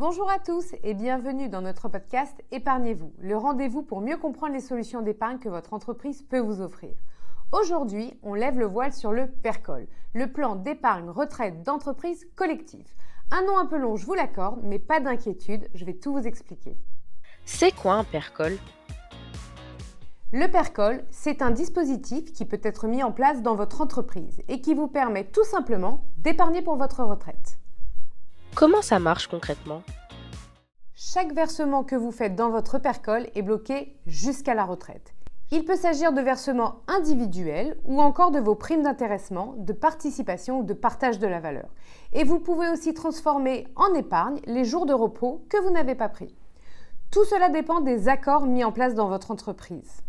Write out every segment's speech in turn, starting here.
Bonjour à tous et bienvenue dans notre podcast Épargnez-vous, le rendez-vous pour mieux comprendre les solutions d'épargne que votre entreprise peut vous offrir. Aujourd'hui, on lève le voile sur le PERCOL, le plan d'épargne retraite d'entreprise collective. Un nom un peu long, je vous l'accorde, mais pas d'inquiétude, je vais tout vous expliquer. C'est quoi un PERCOL ? Le PERCOL, c'est un dispositif qui peut être mis en place dans votre entreprise et qui vous permet tout simplement d'épargner pour votre retraite. Comment ça marche concrètement ? Chaque versement que vous faites dans votre PERCOL est bloqué jusqu'à la retraite. Il peut s'agir de versements individuels ou encore de vos primes d'intéressement, de participation ou de partage de la valeur. Et vous pouvez aussi transformer en épargne les jours de repos que vous n'avez pas pris. Tout cela dépend des accords mis en place dans votre entreprise.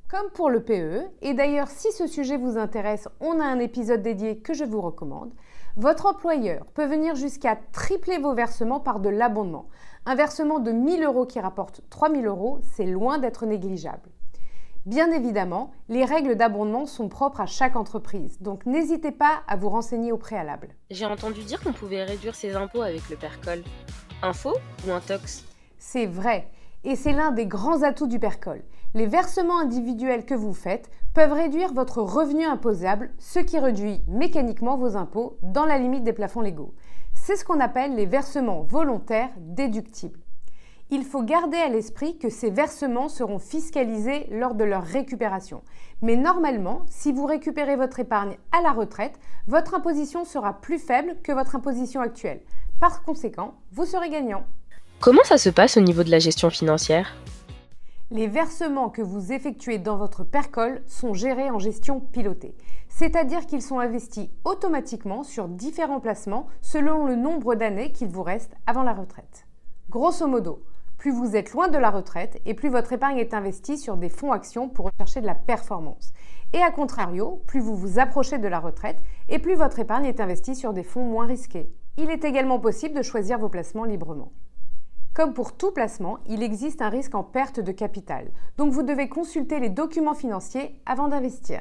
Comme pour le PE, et d'ailleurs si ce sujet vous intéresse, on a un épisode dédié que je vous recommande, votre employeur peut venir jusqu'à tripler vos versements par de l'abondement. Un versement de 1 000 € qui rapporte 3 000 €, c'est loin d'être négligeable. Bien évidemment, les règles d'abondement sont propres à chaque entreprise, donc n'hésitez pas à vous renseigner au préalable. J'ai entendu dire qu'on pouvait réduire ses impôts avec le PERCOL. Un faux ou un tox ? C'est vrai, et c'est l'un des grands atouts du PERCOL. Les versements individuels que vous faites peuvent réduire votre revenu imposable, ce qui réduit mécaniquement vos impôts dans la limite des plafonds légaux. C'est ce qu'on appelle les versements volontaires déductibles. Il faut garder à l'esprit que ces versements seront fiscalisés lors de leur récupération. Mais normalement, si vous récupérez votre épargne à la retraite, votre imposition sera plus faible que votre imposition actuelle. Par conséquent, vous serez gagnant. Comment ça se passe au niveau de la gestion financière ? Les versements que vous effectuez dans votre PERCOL sont gérés en gestion pilotée, c'est-à-dire qu'ils sont investis automatiquement sur différents placements selon le nombre d'années qu'il vous reste avant la retraite. Grosso modo, plus vous êtes loin de la retraite et plus votre épargne est investie sur des fonds actions pour rechercher de la performance. Et à contrario, plus vous vous approchez de la retraite et plus votre épargne est investie sur des fonds moins risqués. Il est également possible de choisir vos placements librement. Comme pour tout placement, il existe un risque en perte de capital, donc vous devez consulter les documents financiers avant d'investir.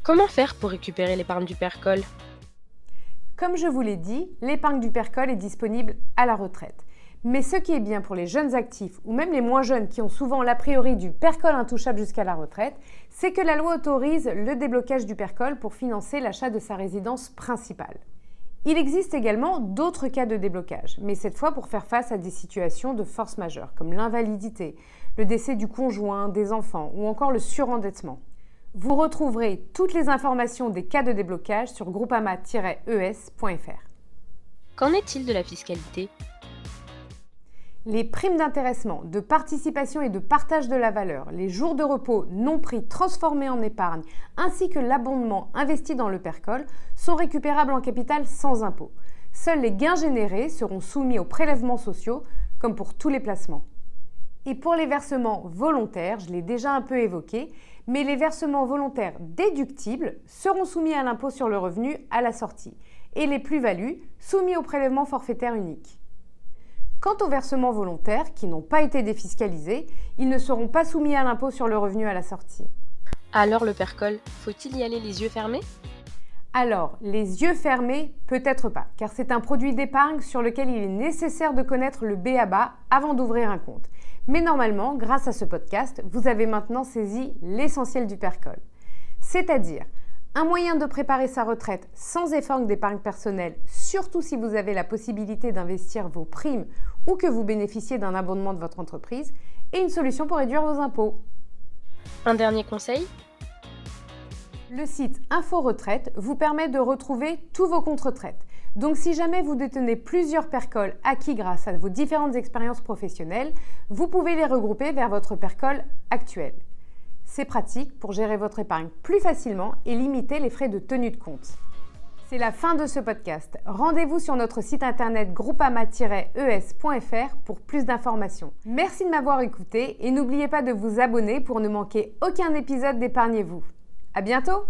Comment faire pour récupérer l'épargne du PERCOL ? Comme je vous l'ai dit, l'épargne du PERCOL est disponible à la retraite. Mais ce qui est bien pour les jeunes actifs ou même les moins jeunes qui ont souvent l'a priori du PERCOL intouchable jusqu'à la retraite, c'est que la loi autorise le déblocage du PERCOL pour financer l'achat de sa résidence principale. Il existe également d'autres cas de déblocage, mais cette fois pour faire face à des situations de force majeure, comme l'invalidité, le décès du conjoint, des enfants ou encore le surendettement. Vous retrouverez toutes les informations des cas de déblocage sur groupama-es.fr. Qu'en est-il de la fiscalité ? Les primes d'intéressement, de participation et de partage de la valeur, les jours de repos non pris transformés en épargne, ainsi que l'abondement investi dans le PERCOL sont récupérables en capital sans impôt. Seuls les gains générés seront soumis aux prélèvements sociaux, comme pour tous les placements. Et pour les versements volontaires, je l'ai déjà un peu évoqué, mais les versements volontaires déductibles seront soumis à l'impôt sur le revenu à la sortie, et les plus-values soumis au prélèvement forfaitaire unique. Quant aux versements volontaires qui n'ont pas été défiscalisés, ils ne seront pas soumis à l'impôt sur le revenu à la sortie. Alors le PERCOL, faut-il y aller les yeux fermés ? Alors, les yeux fermés, peut-être pas, car c'est un produit d'épargne sur lequel il est nécessaire de connaître le b.a.-ba avant d'ouvrir un compte. Mais normalement, grâce à ce podcast, vous avez maintenant saisi l'essentiel du PERCOL. C'est-à-dire un moyen de préparer sa retraite sans effort d'épargne personnelle, surtout si vous avez la possibilité d'investir vos primes ou que vous bénéficiez d'un abondement de votre entreprise, et une solution pour réduire vos impôts. Un dernier conseil ? Le site Info Retraite vous permet de retrouver tous vos comptes retraite. Donc si jamais vous détenez plusieurs PERCOL acquis grâce à vos différentes expériences professionnelles, vous pouvez les regrouper vers votre PERCOL actuel. C'est pratique pour gérer votre épargne plus facilement et limiter les frais de tenue de compte. C'est la fin de ce podcast. Rendez-vous sur notre site internet groupama-es.fr pour plus d'informations. Merci de m'avoir écouté et n'oubliez pas de vous abonner pour ne manquer aucun épisode d'Épargnez-vous. À bientôt!